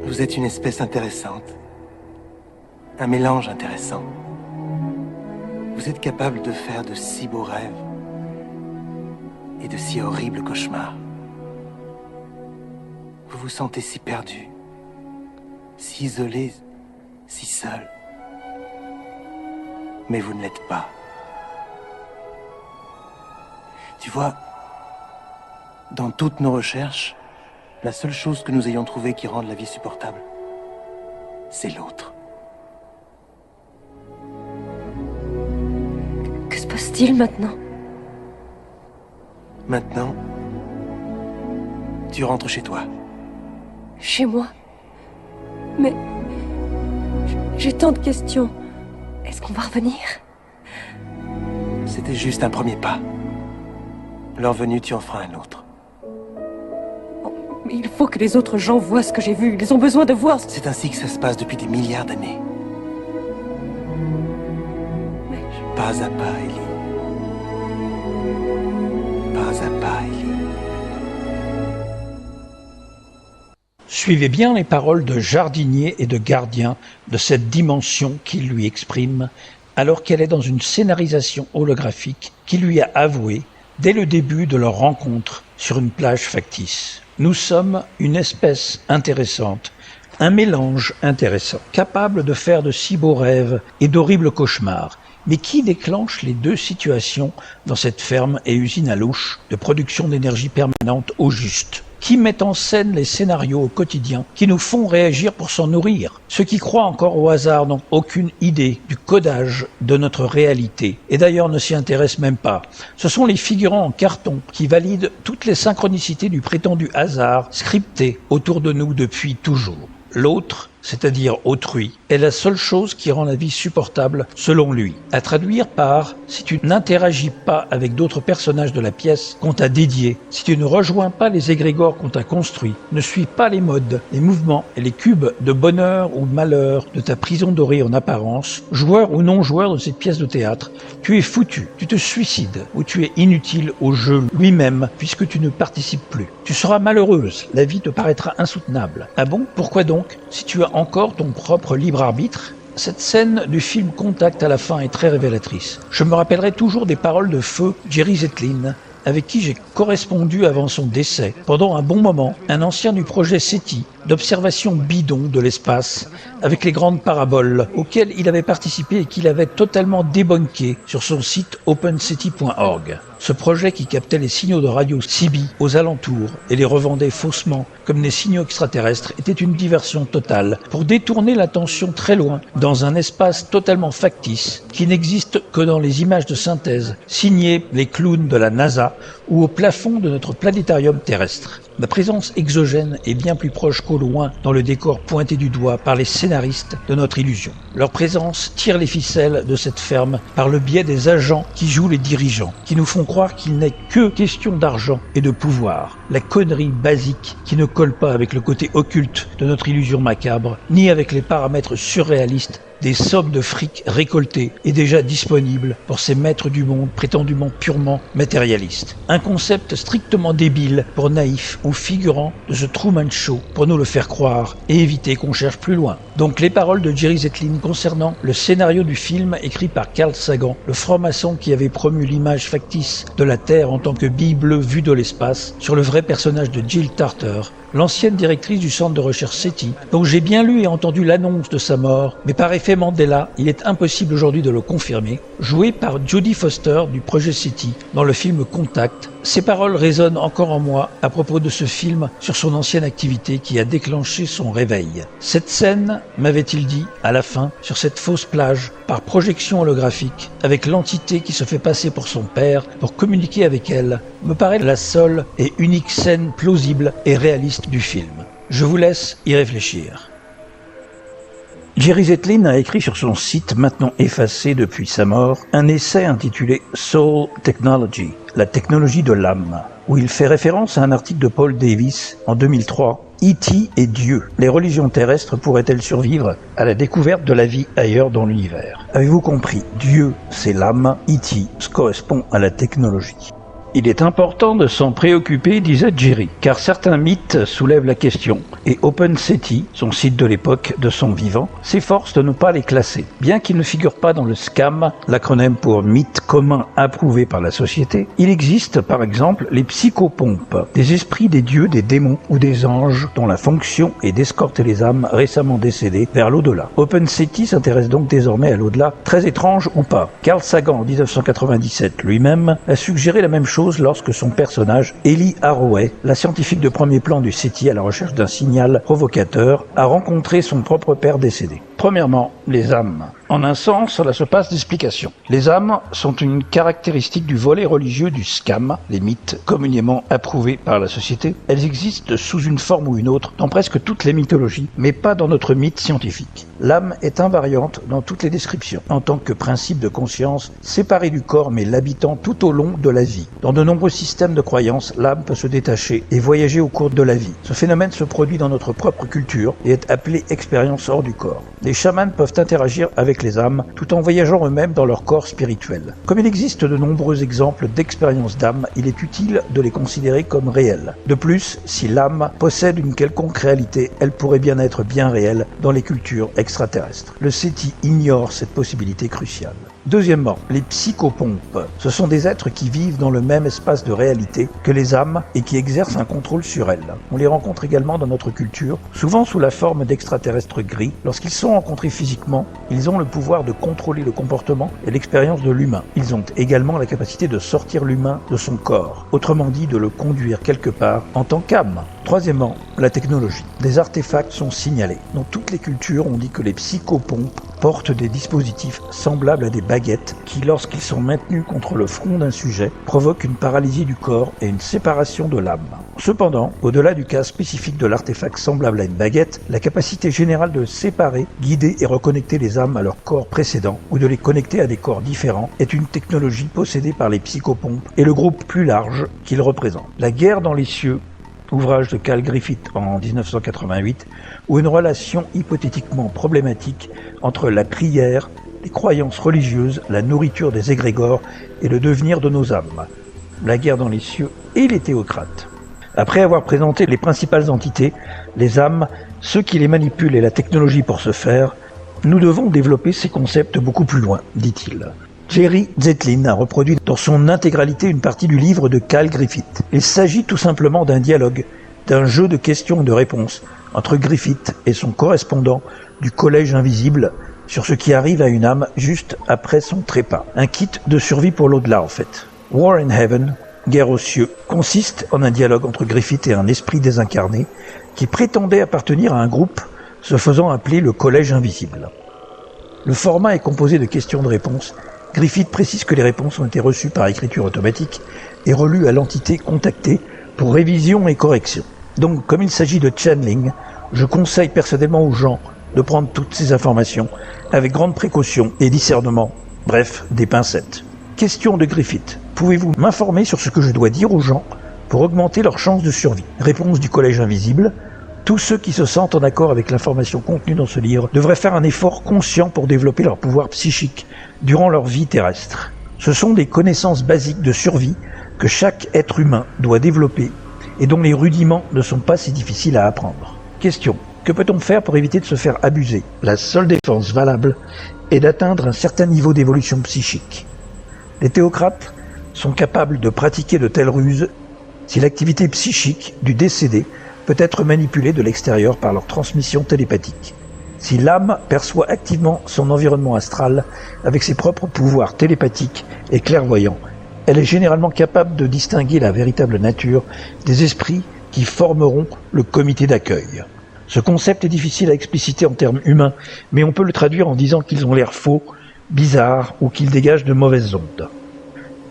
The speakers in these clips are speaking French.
Vous êtes une espèce intéressante. Un mélange intéressant. Vous êtes capable de faire de si beaux rêves et de si horribles cauchemars. Vous vous sentez si perdu, si isolé, si seul. Mais vous ne l'êtes pas. Tu vois, dans toutes nos recherches, la seule chose que nous ayons trouvée qui rende la vie supportable, c'est l'autre. Que se passe-t-il maintenant? Maintenant, tu rentres chez toi. Chez moi? Mais... j'ai tant de questions. Est-ce qu'on va revenir? C'était juste un premier pas. Leur venue, tu en feras un autre. Mais il faut que les autres gens voient ce que j'ai vu. Ils ont besoin de voir. C'est ainsi que ça se passe depuis des milliards d'années. Mais Pas à pas, Ellie. Pas à pas, Ellie. Suivez bien les paroles de jardinier et de gardien de cette dimension qu'il lui exprime, alors qu'elle est dans une scénarisation holographique qui lui a avoué, dès le début de leur rencontre sur une plage factice. Nous sommes une espèce intéressante, un mélange intéressant, capable de faire de si beaux rêves et d'horribles cauchemars. Mais qui déclenche les deux situations dans cette ferme et usine à louche de production d'énergie permanente au juste? Qui met en scène les scénarios au quotidien qui nous font réagir pour s'en nourrir? Ceux qui croient encore au hasard n'ont aucune idée du codage de notre réalité et d'ailleurs ne s'y intéressent même pas. Ce sont les figurants en carton qui valident toutes les synchronicités du prétendu hasard scripté autour de nous depuis toujours. L'autre, c'est-à-dire autrui, est la seule chose qui rend la vie supportable selon lui. À traduire par « si tu n'interagis pas avec d'autres personnages de la pièce qu'on t'a dédié, si tu ne rejoins pas les égrégores qu'on t'a construits, ne suis pas les modes, les mouvements et les cubes de bonheur ou de malheur de ta prison dorée en apparence, joueur ou non joueur de cette pièce de théâtre, tu es foutu, tu te suicides ou tu es inutile au jeu lui-même puisque tu ne participes plus. Tu seras malheureuse, la vie te paraîtra insoutenable. Ah bon? Pourquoi donc? Si tu as encore ton propre libre arbitre? Cette scène du film Contact à la fin est très révélatrice. Je me rappellerai toujours des paroles de feu Jerry Zetlin, avec qui j'ai correspondu avant son décès. Pendant un bon moment, un ancien du projet SETI, d'observation bidon de l'espace, avec les grandes paraboles, auxquelles il avait participé et qu'il avait totalement débunké sur son site openseti.org. Ce projet qui captait les signaux de radio CB aux alentours et les revendait faussement comme des signaux extraterrestres était une diversion totale pour détourner l'attention très loin dans un espace totalement factice qui n'existe que dans les images de synthèse signées les clowns de la NASA ou au plafond de notre planétarium terrestre. Ma présence exogène est bien plus proche qu'au loin dans le décor pointé du doigt par les scénaristes de notre illusion. Leur présence tire les ficelles de cette ferme par le biais des agents qui jouent les dirigeants, qui nous font croire qu'il n'est que question d'argent et de pouvoir. La connerie basique qui ne colle pas avec le côté occulte de notre illusion macabre, ni avec les paramètres surréalistes des sommes de fric récoltées et déjà disponibles pour ces maîtres du monde prétendument purement matérialistes. Un concept strictement débile pour naïfs ou figurants de ce Truman Show pour nous le faire croire et éviter qu'on cherche plus loin. Donc les paroles de Jerry Zetlin concernant le scénario du film écrit par Carl Sagan, le franc-maçon qui avait promu l'image factice de la Terre en tant que bille bleue vue de l'espace sur le vrai personnage de Jill Tarter, l'ancienne directrice du centre de recherche SETI, dont j'ai bien lu et entendu l'annonce de sa mort, mais par effet Mandela, il est impossible aujourd'hui de le confirmer, joué par Jodie Foster du projet SETI dans le film Contact. Ces paroles résonnent encore en moi à propos de ce film sur son ancienne activité qui a déclenché son réveil. Cette scène, m'avait-il dit, à la fin, sur cette fausse plage, par projection holographique, avec l'entité qui se fait passer pour son père pour communiquer avec elle, me paraît la seule et unique scène plausible et réaliste du film. Je vous laisse y réfléchir. Jerry Zetlin a écrit sur son site, maintenant effacé depuis sa mort, un essai intitulé « Soul Technology », la technologie de l'âme, où il fait référence à un article de Paul Davis en 2003, « E.T. et Dieu, les religions terrestres pourraient-elles survivre à la découverte de la vie ailleurs dans l'univers ?» Avez-vous compris? Dieu, c'est l'âme, E.T. correspond à la technologie. Il est important de s'en préoccuper, disait Jerry, car certains mythes soulèvent la question, et OpenSETI, son site de l'époque de son vivant, s'efforce de ne pas les classer. Bien qu'ils ne figurent pas dans le SCAM, l'acronyme pour mythe commun approuvé par la société, il existe par exemple les psychopompes, des esprits des dieux, des démons ou des anges dont la fonction est d'escorter les âmes récemment décédées vers l'au-delà. OpenSETI s'intéresse donc désormais à l'au-delà, très étrange ou pas. Carl Sagan en 1997 lui-même a suggéré la même chose lorsque son personnage, Ellie Arroway, la scientifique de premier plan du SETI à la recherche d'un signal provocateur, a rencontré son propre père décédé. Premièrement, les âmes. En un sens, cela se passe d'explication. Les âmes sont une caractéristique du volet religieux du SCAM, les mythes communément approuvés par la société. Elles existent sous une forme ou une autre dans presque toutes les mythologies, mais pas dans notre mythe scientifique. L'âme est invariante dans toutes les descriptions, en tant que principe de conscience séparé du corps mais l'habitant tout au long de la vie. Dans de nombreux systèmes de croyances, l'âme peut se détacher et voyager au cours de la vie. Ce phénomène se produit dans notre propre culture et est appelé expérience hors du corps. Les chamans peuvent interagir avec les âmes tout en voyageant eux-mêmes dans leur corps spirituel. Comme il existe de nombreux exemples d'expériences d'âme, il est utile de les considérer comme réels. De plus, si l'âme possède une quelconque réalité, elle pourrait bien être bien réelle dans les cultures extraterrestres. Le SETI ignore cette possibilité cruciale. Deuxièmement, les psychopompes. Ce sont des êtres qui vivent dans le même espace de réalité que les âmes et qui exercent un contrôle sur elles. On les rencontre également dans notre culture, souvent sous la forme d'extraterrestres gris. Lorsqu'ils sont rencontrés physiquement, ils ont le pouvoir de contrôler le comportement et l'expérience de l'humain. Ils ont également la capacité de sortir l'humain de son corps, autrement dit de le conduire quelque part en tant qu'âme. Troisièmement, la technologie. Des artefacts sont signalés. Dans toutes les cultures, on dit que les psychopompes portent des dispositifs semblables à des baguettes qui, lorsqu'ils sont maintenus contre le front d'un sujet, provoquent une paralysie du corps et une séparation de l'âme. Cependant, au-delà du cas spécifique de l'artefact semblable à une baguette, la capacité générale de séparer, guider et reconnecter les âmes à leur corps précédent ou de les connecter à des corps différents est une technologie possédée par les psychopompes et le groupe plus large qu'ils représentent. La guerre dans les cieux, ouvrage de Cal Griffith en 1988, où une relation hypothétiquement problématique entre la prière, les croyances religieuses, la nourriture des égrégores et le devenir de nos âmes. La guerre dans les cieux et les théocrates. Après avoir présenté les principales entités, les âmes, ceux qui les manipulent et la technologie pour ce faire, nous devons développer ces concepts beaucoup plus loin, dit-il. Jerry Zetlin a reproduit dans son intégralité une partie du livre de Cal Griffith. Il s'agit tout simplement d'un dialogue, d'un jeu de questions et de réponses entre Griffith et son correspondant du Collège Invisible sur ce qui arrive à une âme juste après son trépas. Un kit de survie pour l'au-delà en fait. War in Heaven, Guerre aux cieux, consiste en un dialogue entre Griffith et un esprit désincarné qui prétendait appartenir à un groupe se faisant appeler le Collège Invisible. Le format est composé de questions de réponses. Griffith précise que les réponses ont été reçues par écriture automatique et relues à l'entité contactée pour révision et correction. Donc, comme il s'agit de channeling, je conseille personnellement aux gens de prendre toutes ces informations avec grande précaution et discernement, bref, des pincettes. Question de Griffith. Pouvez-vous m'informer sur ce que je dois dire aux gens pour augmenter leurs chances de survie? Réponse du Collège Invisible. Tous ceux qui se sentent en accord avec l'information contenue dans ce livre devraient faire un effort conscient pour développer leur pouvoir psychique durant leur vie terrestre. Ce sont des connaissances basiques de survie que chaque être humain doit développer et dont les rudiments ne sont pas si difficiles à apprendre. Question. Que peut-on faire pour éviter de se faire abuser? La seule défense valable est d'atteindre un certain niveau d'évolution psychique. Les théocrates sont capables de pratiquer de telles ruses si l'activité psychique du décédé peut être manipulée de l'extérieur par leur transmission télépathique. Si l'âme perçoit activement son environnement astral avec ses propres pouvoirs télépathiques et clairvoyants, elle est généralement capable de distinguer la véritable nature des esprits qui formeront le comité d'accueil. Ce concept est difficile à expliciter en termes humains, mais on peut le traduire en disant qu'ils ont l'air faux, bizarres ou qu'ils dégagent de mauvaises ondes.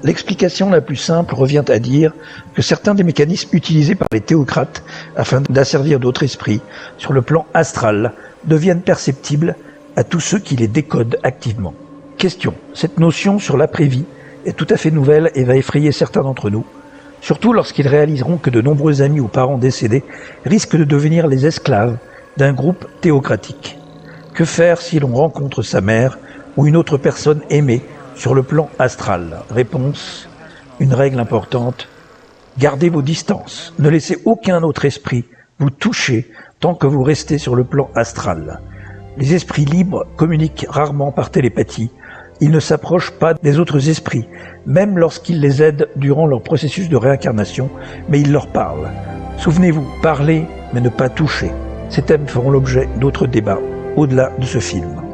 L'explication la plus simple revient à dire que certains des mécanismes utilisés par les théocrates afin d'asservir d'autres esprits sur le plan astral deviennent perceptibles à tous ceux qui les décodent activement. Question. Cette notion sur l'après-vie est tout à fait nouvelle et va effrayer certains d'entre nous, surtout lorsqu'ils réaliseront que de nombreux amis ou parents décédés risquent de devenir les esclaves d'un groupe théocratique. Que faire si l'on rencontre sa mère ou une autre personne aimée sur le plan astral? Réponse. Une règle importante, gardez vos distances. Ne laissez aucun autre esprit vous toucher tant que vous restez sur le plan astral. Les esprits libres communiquent rarement par télépathie. Ils ne s'approchent pas des autres esprits, même lorsqu'ils les aident durant leur processus de réincarnation, mais ils leur parlent. Souvenez-vous, parler, mais ne pas toucher. Ces thèmes feront l'objet d'autres débats au-delà de ce film.